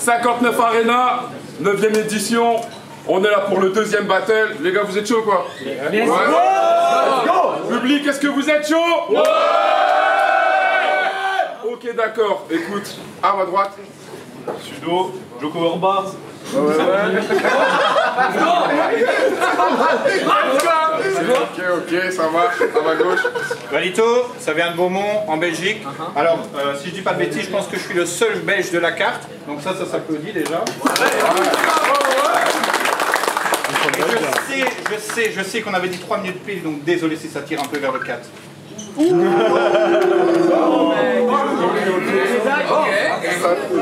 59 Arena, 9e édition. On est là pour le deuxième battle. Les gars, vous êtes chauds quoi? Ouais. Public, est-ce que vous êtes chauds? Ouais. Ok, d'accord. Écoute, à ma droite. Sudo, Joko Orbar. Ok, ça marche. À ma gauche. Valito, ça vient de Beaumont, en Belgique. Alors, si je dis pas de bêtises, je pense que je suis le seul belge de la carte. Donc ça s'applaudit déjà. Et je sais qu'on avait dit 3 minutes pile, donc désolé si ça tire un peu vers le 4.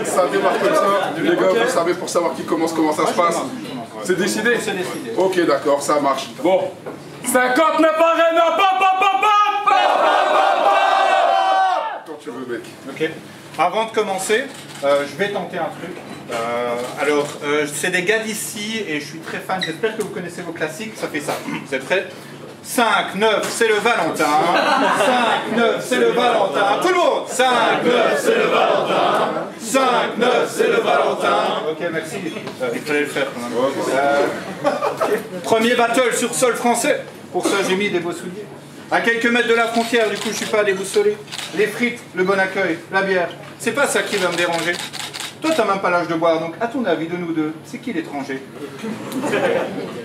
Ça démarre comme ça. Les gars, vous savez pour savoir qui commence, comment ça se passe. C'est décidé? C'est décidé. Ok, d'accord, ça marche. Bon. 59 Arena, quand tu veux, mec. Ok. Avant de commencer, je vais tenter un truc. C'est des gars d'ici et je suis très fan. J'espère que vous connaissez vos classiques. Ça fait ça. Vous êtes prêts? 5, 9, c'est le Valentin. 5, 9, c'est le Valentin. Tout le monde. 5, 9, c'est le Valentin. 5, 9, c'est le Valentin. Ok, merci. Il fallait le faire quand même. Premier battle sur sol français. Pour ça, j'ai mis des beaux souliers. À quelques mètres de la frontière, du coup, je suis pas déboussolé. Les frites, le bon accueil, la bière, c'est pas ça qui va me déranger. Toi, t'as même pas l'âge de boire, donc à ton avis, de nous deux, c'est qui l'étranger?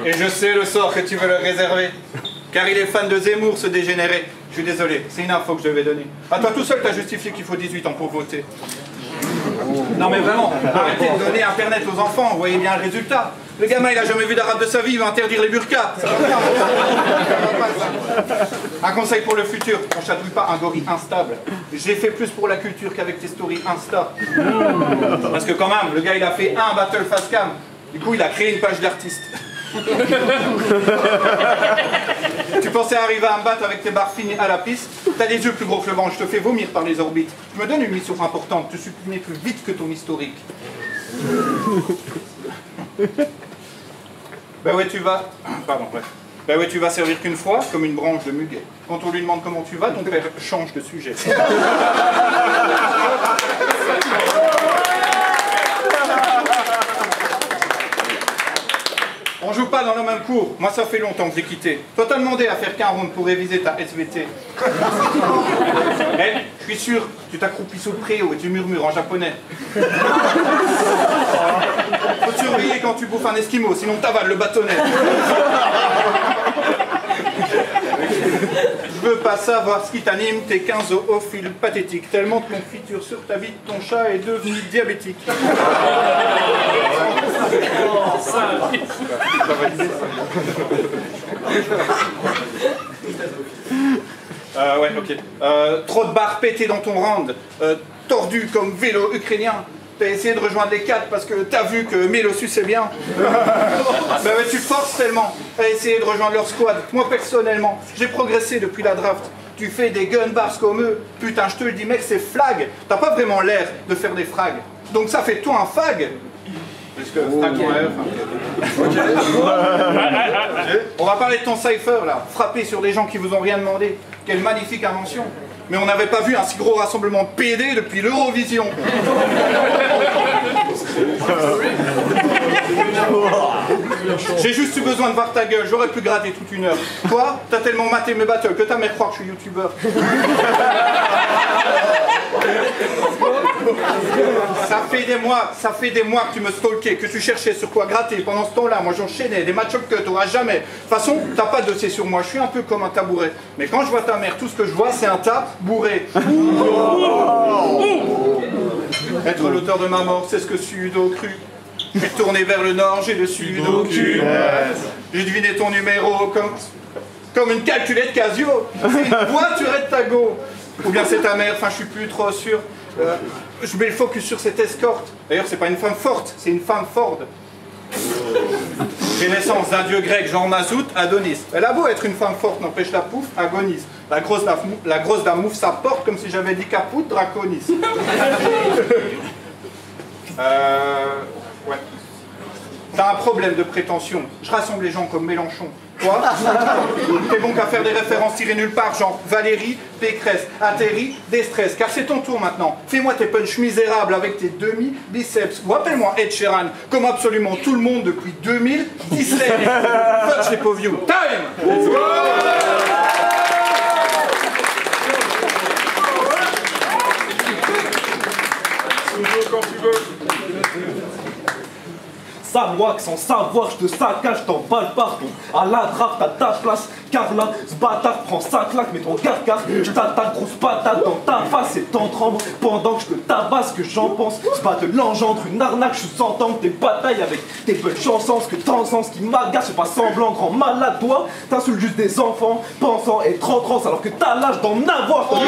Et je sais le sort que tu veux leur réserver. Car il est fan de Zemmour, ce dégénéré. Je suis désolé, c'est une info que je devais donner. À toi tout seul, t'as justifié qu'il faut 18 ans pour voter. Non mais vraiment, arrêtez de donner Internet aux enfants, vous voyez bien le résultat. Le gamin, il a jamais vu d'arabe de sa vie, il va interdire les burkas. Ça va pas. Un conseil pour le futur, on chatouille pas un gorille instable. J'ai fait plus pour la culture qu'avec tes stories Insta. Parce que quand même, le gars, il a fait un battle face cam. Du coup, il a créé une page d'artiste. Tu pensais arriver à me battre avec tes barres fines à la piste? T'as les yeux plus gros que le vent, je te fais vomir par les orbites. Je me donne une mission importante, te supprimer plus vite que ton historique. Ben ouais, tu vas... Pardon, ouais. Ben ouais, tu vas servir qu'une fois, comme une branche de muguet. Quand on lui demande comment tu vas, ton père change de sujet. On joue pas dans le même cours. Moi, ça fait longtemps que j'ai quitté. Toi, t'as demandé à faire qu'un round pour réviser ta SVT. Eh, je suis sûr, tu t'accroupis sous le préau et tu murmures en japonais. Faut surveiller quand tu bouffes un esquimau, sinon t'avales le bâtonnet. Je veux pas savoir ce qui t'anime, t'es qu'un zoophile pathétique. Tellement de confiture sur ta vie, ton chat est devenu diabétique. Ouais, ok. Trop de barres pétées dans ton round, tordu comme vélo ukrainien. T'as essayé de rejoindre les 4 parce que t'as vu que Mélosus est bien. Bah ouais, tu forces tellement à essayer de rejoindre leur squad. Moi personnellement, j'ai progressé depuis la draft. Tu fais des gun bars comme eux. Putain, je te le dis mec, c'est flag. T'as pas vraiment l'air de faire des frags. Donc ça fait toi un fag. Parce que on va parler de ton cypher là. Frapper sur des gens qui vous ont rien demandé. Quelle magnifique invention. Mais on n'avait pas vu un si gros rassemblement de PD depuis l'Eurovision. J'ai juste eu besoin de voir ta gueule, j'aurais pu gratter toute une heure. Toi, t'as tellement maté mes battles que ta mère croit que je suis youtubeur. Ça fait des mois que tu me stalkais, que tu cherchais sur quoi gratter. Pendant ce temps-là, moi j'enchaînais des match-up que t'auras jamais. De toute façon, t'as pas de dossier sur moi, je suis un peu comme un tabouret. Mais quand je vois ta mère, tout ce que je vois, c'est un tas bourré. Être l'auteur de ma mort, c'est ce que Sudo cru. Je suis tourné vers le nord, j'ai le Sudo cul. J'ai deviné ton numéro comme une calculette Casio. C'est une voiturette Tago. Ou bien c'est ta mère, enfin je suis plus trop sûr. Je mets le focus sur cette escorte. D'ailleurs c'est pas une femme forte, c'est une femme Ford. J'ai naissance d'un dieu grec, Jean Mazout, Adonis. Elle a beau être une femme forte, n'empêche la pouffe, agonise. La grosse dame mouffe sa porte comme si j'avais dit caput, draconis. Ouais. T'as un problème de prétention. Je rassemble les gens comme Mélenchon. toi. T'es bon qu'à faire des références tirées nulle part, genre Valérie, Pécresse, Atterri, Destress. Car c'est ton tour maintenant. Fais-moi tes punchs misérables avec tes demi-biceps. Ou appelle-moi Ed Sheeran, comme absolument tout le monde depuis 2017. Punch les pauvres you. Time! Let's go! Quand tu veux. Savoir que sans savoir, je te saccage, je t'emballe partout. À la trappe, t'as ta place, car là, ce bâtard prend sa claque, mais ton car, je t'attaque grosse patate dans ta face et t'en tremble pendant que je te tabasse, que j'en pense. Ce battle engendre une arnaque, je suis s'entendre tes batailles avec tes bonnes chansons, ce que t'en sens, qui m'agace, c'est pas semblant, grand malade, toi. T'insultes juste des enfants, pensant être en transe, alors que t'as l'âge d'en avoir. Wow.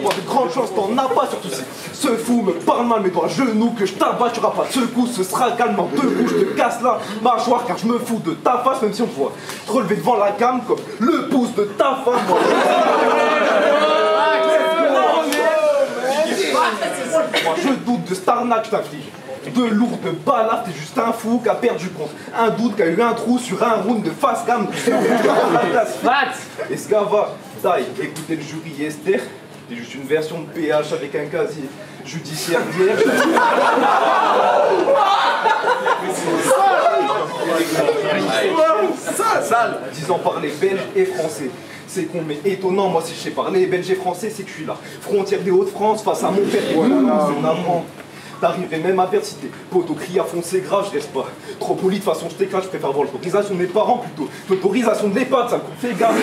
De grandes chances t'en as pas, surtout si ce fou me parle mal, mais toi à genoux que je t'abatte, tu auras pas de secousse, ce sera calme en deux coups, je te casse la mâchoire car je me fous de ta face, même si on te voit te relever devant la cam comme le pouce de ta femme. Moi je doute de cette arnaque, je t'inflige. De lourdes balafres, t'es juste un fou qui a perdu compte. Un doute qui a eu un trou sur un round de face cam. Escava, taille, écoutez le jury Esther. C'est juste une version de PH avec un casier judiciaire vierge. Sale. Disant parler belge et français. C'est con mais étonnant, moi si je sais parler belge et français, c'est que je suis là. Frontière des Hauts-de-France face à mon père. Voilà, mon amant. T'arriverais même à persister. Poteau crie à fond, c'est grave, je reste pas. Trop poli, de façon je t'éclate, je préfère voir l'autorisation de mes parents plutôt. L'autorisation de l'EHPAD, ça me fait gaffe.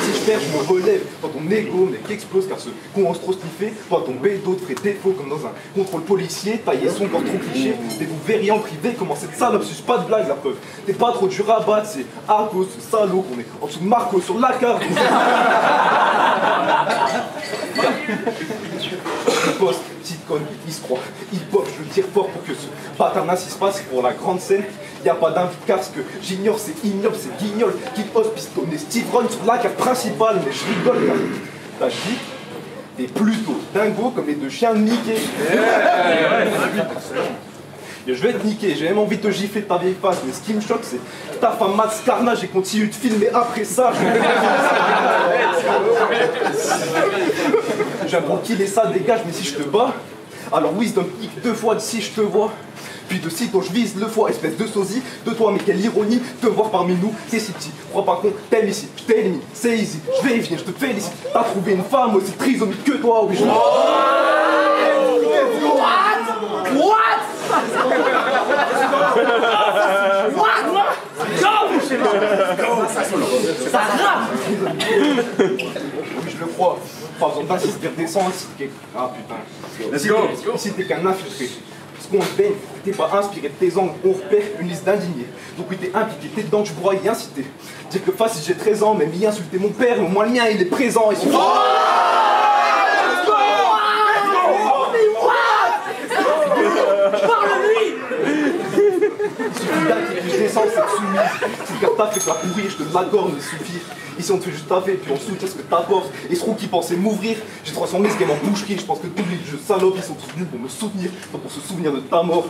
Si je perds, je me relève. Quand ton ego mec explose, car ce con ose trop sniffer, toi ton bédo te ferait défaut comme dans un contrôle policier, tailler son corps trop cliché. Et vous verriez en privé comment cette salope suce pas de blague la preuve. T'es pas trop dur à battre, c'est à cause de ce salaud qu'on est en dessous de Marco sur la carte. Poste, petite conne, il se croit, il pop, je le tire fort pour que ce bâtard n'insiste pas, c'est pour la grande scène, y a pas d'invite car ce que j'ignore c'est ignoble, c'est guignol, qui ose pistonner Steve Ron sur la carte principale, mais je rigole car t'as dit, t'es plutôt dingo comme les deux chiens de Mickey. Je vais te niquer, j'ai même envie de te gifler de ta vieille face, mais ce qui me choque c'est que ta femme mate ce carnage et continue de filmer après ça. J'ai un gros kill et ça dégage, mais si je te bats, alors Wisdom kick 2 fois de si je te vois. Puis de sitôt je vise le foie, espèce de sosie de toi, mais quelle ironie, te voir parmi nous, c'est si petit. Crois pas qu'on t'aime ici, je t'élimine, c'est easy, je vais y venir, je te félicite. T'as trouvé une femme aussi trisomique que toi, oui je... Ça rappe. Oui, je le crois. Pas besoin d'insister, descends ici. Ah putain. Let's go. Ici, t'es qu'un infiltré. Ce qu'on te baigne, t'es pas inspiré de tes angles, on repère une liste d'indignés. Donc oui, t'es impliqué, t'es dedans, tu pourras y inciter. Dire que face, si j'ai 13 ans, même y insulter mon père, mais au moins le mien, il est présent. Et je descends cette soumise. Si le gars fait pas pourrir, je te l'accorde, mais suffit. Ici on te fait juste taper, puis on soutient ce que t'apportes. Et ce trou qui pensait m'ouvrir, j'ai transformé ce game en boucherie. Je pense que t'oublies le jeu salope, ils sont tous venus pour me soutenir, pas pour se souvenir de ta mort.